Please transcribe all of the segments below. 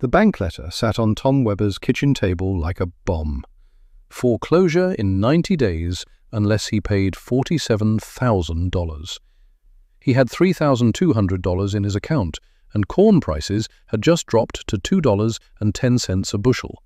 The bank letter sat on Tom Webber's kitchen table like a bomb. Foreclosure in 90 days unless he paid $47,000. He had $3,200 in his account, and corn prices had just dropped to $2.10 a bushel.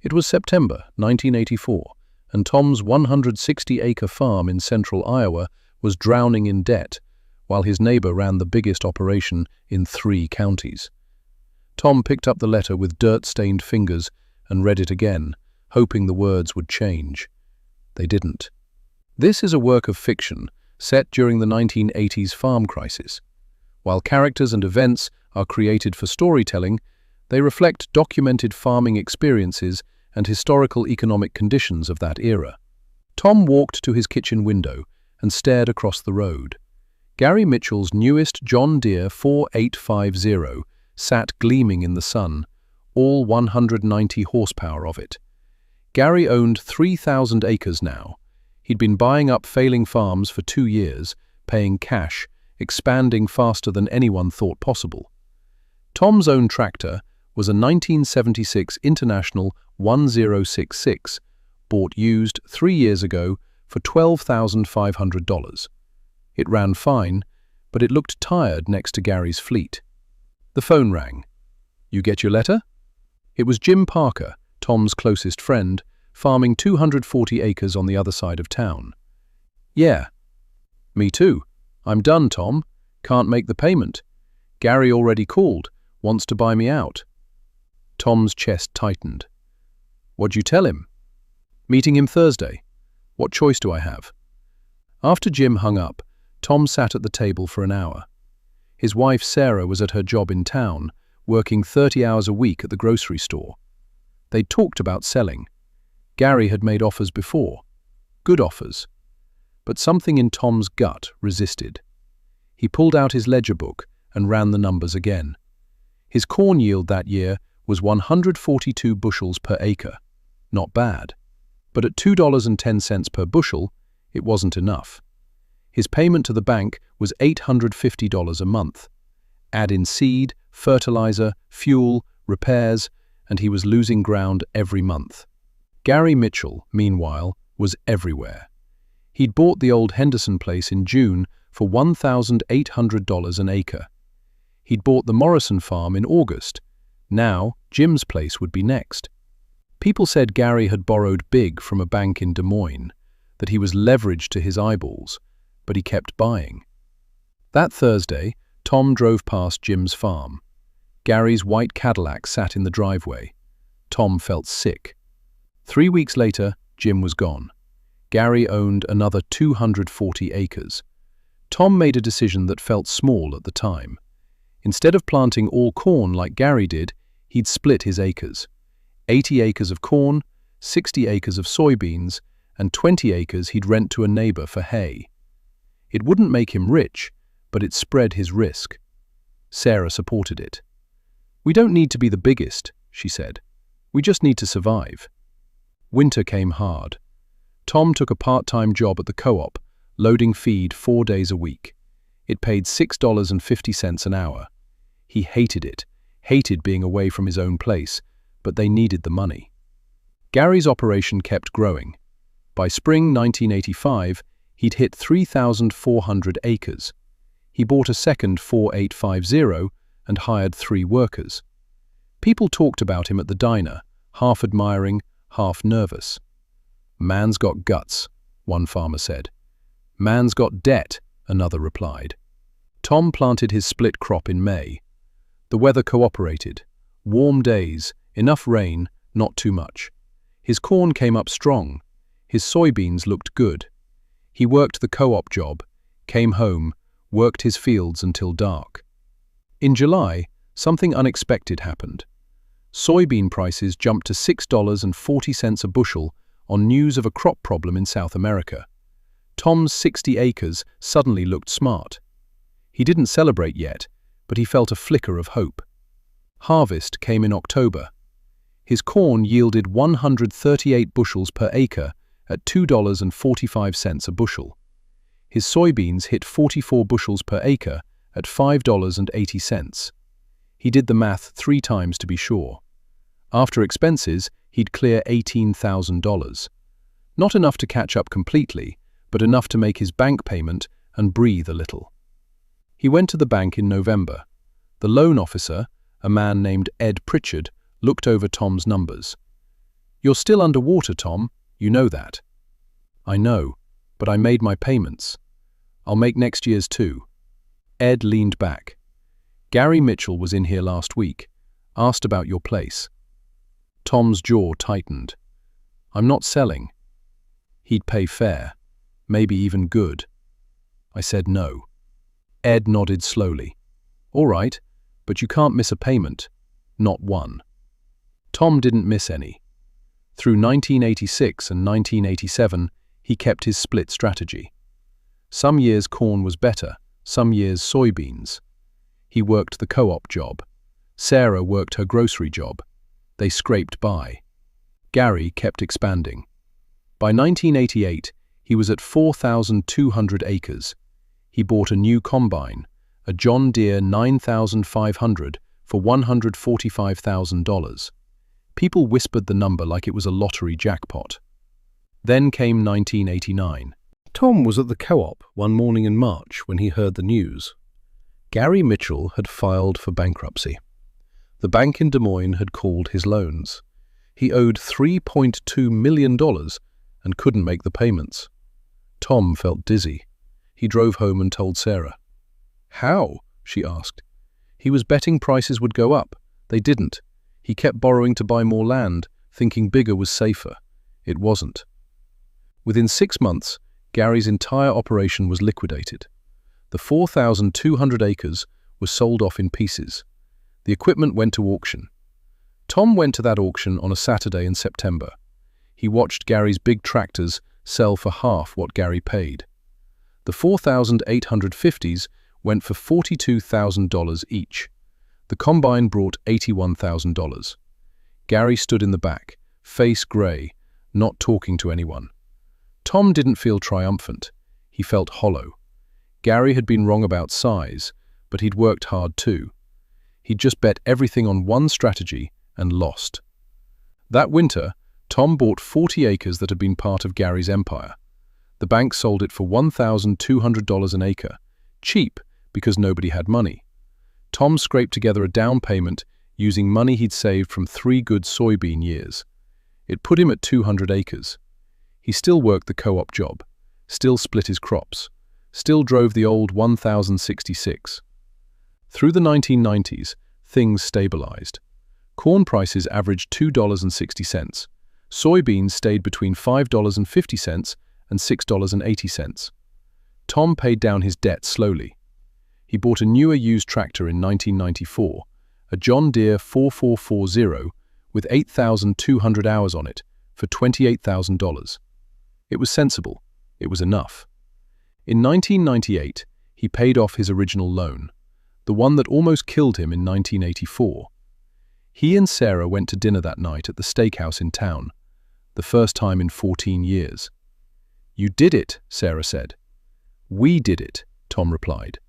It was September 1984, and Tom's 160-acre farm in central Iowa was drowning in debt, while his neighbor ran the biggest operation in 3 counties. Tom picked up the letter with dirt-stained fingers and read it again, hoping the words would change. They didn't. This is a work of fiction set during the 1980s farm crisis. While characters and events are created for storytelling, they reflect documented farming experiences and historical economic conditions of that era. Tom walked to his kitchen window and stared across the road. Gary Mitchell's newest John Deere 4850 sat gleaming in the sun, all 190 horsepower of it. Gary owned 3,000 acres now. He'd been buying up failing farms for 2 years, paying cash, expanding faster than anyone thought possible. Tom's own tractor was a 1976 International 1066, bought used 3 years ago for $12,500. It ran fine, but it looked tired next to Gary's fleet. The phone rang. "You get your letter?" It was Jim Parker, Tom's closest friend, farming 240 acres on the other side of town. "Yeah." "Me too. I'm done, Tom. Can't make the payment. Gary already called, wants to buy me out." Tom's chest tightened. "What'd you tell him?" "Meeting him Thursday. What choice do I have?" After Jim hung up, Tom sat at the table for an hour. His wife Sarah was at her job in town, working 30 hours a week at the grocery store. They'd talked about selling. Gary had made offers before. Good offers. But something in Tom's gut resisted. He pulled out his ledger book and ran the numbers again. His corn yield that year was 142 bushels per acre. Not bad. But at $2.10 per bushel, it wasn't enough. His payment to the bank was $850 a month. Add in seed, fertilizer, fuel, repairs, and he was losing ground every month. Gary Mitchell, meanwhile, was everywhere. He'd bought the old Henderson place in June for $1,800 an acre. He'd bought the Morrison farm in August. Now, Jim's place would be next. People said Gary had borrowed big from a bank in Des Moines, that he was leveraged to his eyeballs, but he kept buying. That Thursday, Tom drove past Jim's farm. Gary's white Cadillac sat in the driveway. Tom felt sick. 3 weeks later, Jim was gone. Gary owned another 240 acres. Tom made a decision that felt small at the time. Instead of planting all corn like Gary did, he'd split his acres. 80 acres of corn, 60 acres of soybeans, and 20 acres he'd rent to a neighbor for hay. It wouldn't make him rich, but it spread his risk. Sarah supported it. "We don't need to be the biggest," she said. "We just need to survive." Winter came hard. Tom took a part-time job at the co-op, loading feed 4 days a week. It paid $6.50 an hour. He hated it, hated being away from his own place, but they needed the money. Gary's operation kept growing. By spring 1985, he'd hit 3,400 acres. He bought a second 4850 and hired 3 workers. People talked about him at the diner, half admiring, half nervous. "Man's got guts," one farmer said. "Man's got debt," another replied. Tom planted his split crop in May. The weather cooperated. Warm days, enough rain, not too much. His corn came up strong. His soybeans looked good. He worked the co-op job, came home, worked his fields until dark. In July, something unexpected happened. Soybean prices jumped to $6.40 a bushel on news of a crop problem in South America. Tom's 60 acres suddenly looked smart. He didn't celebrate yet, but he felt a flicker of hope. Harvest came in October. His corn yielded 138 bushels per acre at $2.45 a bushel. His soybeans hit 44 bushels per acre at $5.80. He did the math 3 times to be sure. After expenses, he'd clear $18,000. Not enough to catch up completely, but enough to make his bank payment and breathe a little. He went to the bank in November. The loan officer, a man named Ed Pritchard, looked over Tom's numbers. "You're still underwater, Tom. You know that." "I know, but I made my payments. I'll make next year's too." Ed leaned back. "Gary Mitchell was in here last week, asked about your place." Tom's jaw tightened. "I'm not selling." "He'd pay fair, maybe even good." I said no. Ed nodded slowly. "All right, but you can't miss a payment. Not one." Tom didn't miss any. Through 1986 and 1987, he kept his split strategy. Some years corn was better, some years soybeans. He worked the co-op job. Sarah worked her grocery job. They scraped by. Gary kept expanding. By 1988, he was at 4,200 acres. He bought a new combine, a John Deere 9500 for $145,000. People whispered the number like it was a lottery jackpot. Then came 1989. Tom was at the co-op one morning in March when he heard the news. Gary Mitchell had filed for bankruptcy. The bank in Des Moines had called his loans. He owed $3.2 million and couldn't make the payments. Tom felt dizzy. He drove home and told Sarah. "How?" she asked. "He was betting prices would go up. They didn't. He kept borrowing to buy more land, thinking bigger was safer. It wasn't." Within 6 months, Gary's entire operation was liquidated. The 4,200 acres was sold off in pieces. The equipment went to auction. Tom went to that auction on a Saturday in September. He watched Gary's big tractors sell for half what Gary paid. The 4,850s went for $42,000 each. The combine brought $81,000. Gary stood in the back, face grey, not talking to anyone. Tom didn't feel triumphant. He felt hollow. Gary had been wrong about size, but he'd worked hard too. He'd just bet everything on one strategy and lost. That winter, Tom bought 40 acres that had been part of Gary's empire. The bank sold it for $1,200 an acre, cheap because nobody had money. Tom scraped together a down payment using money he'd saved from 3 good soybean years. It put him at 200 acres. He still worked the co-op job, still split his crops, still drove the old 1066. Through the 1990s, things stabilized. Corn prices averaged $2.60. Soybeans stayed between $5.50 and $6.80. Tom paid down his debt slowly. He bought a newer used tractor in 1994, a John Deere 4440 with 8,200 hours on it for $28,000. It was sensible. It was enough. In 1998, he paid off his original loan, the one that almost killed him in 1984. He and Sarah went to dinner that night at the steakhouse in town, the first time in 14 years. "You did it," Sarah said. "We did it," Tom replied.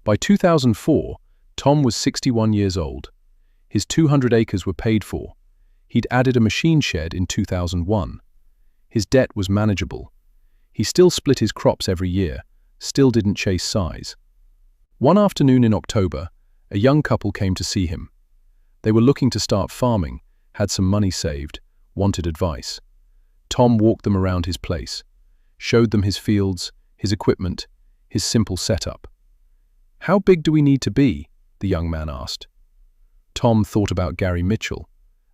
By 2004, Tom was 61 years old. His 200 acres were paid for. He'd added a machine shed in 2001. His debt was manageable. He still split his crops every year, still didn't chase size. One afternoon in October, a young couple came to see him. They were looking to start farming, had some money saved, wanted advice. Tom walked them around his place, showed them his fields, his equipment, his simple setup. "How big do we need to be?" the young man asked. Tom thought about Gary Mitchell,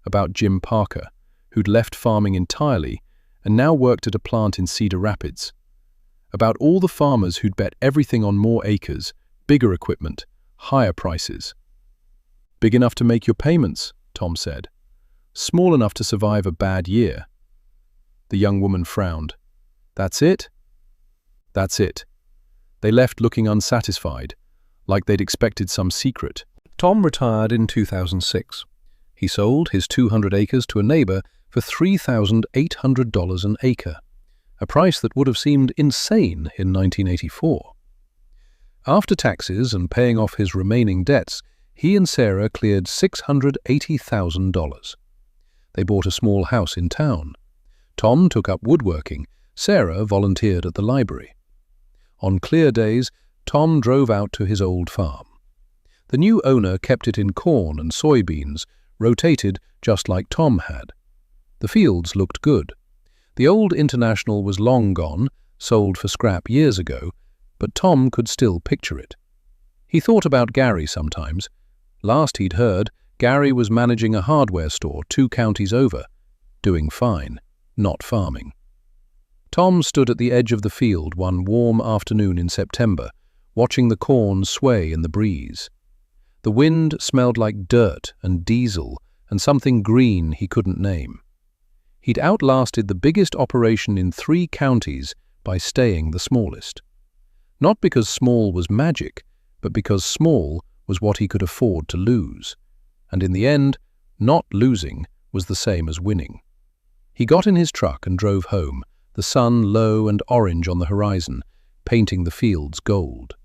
about Jim Parker, who'd left farming entirely and now worked at a plant in Cedar Rapids, about all the farmers who'd bet everything on more acres, bigger equipment, higher prices. "Big enough to make your payments," Tom said. "Small enough to survive a bad year." The young woman frowned. "That's it?" "That's it." They left looking unsatisfied, like they'd expected some secret. Tom retired in 2006. He sold his 200 acres to a neighbor for $3,800 an acre, a price that would have seemed insane in 1984. After taxes and paying off his remaining debts, He and Sarah cleared $680,000. They bought a small house in town. Tom took up woodworking. Sarah volunteered at the library. On clear days, Tom drove out to his old farm. The new owner kept it in corn and soybeans, rotated just like Tom had. The fields looked good. The old International was long gone, sold for scrap years ago, but Tom could still picture it. He thought about Gary sometimes. Last he'd heard, Gary was managing a hardware store 2 counties over, doing fine, not farming. Tom stood at the edge of the field one warm afternoon in September, watching the corn sway in the breeze. The wind smelled like dirt and diesel and something green he couldn't name. He'd outlasted the biggest operation in 3 counties by staying the smallest. Not because small was magic, but because small was what he could afford to lose. And in the end, not losing was the same as winning. He got in his truck and drove home, the sun low and orange on the horizon, painting the fields gold.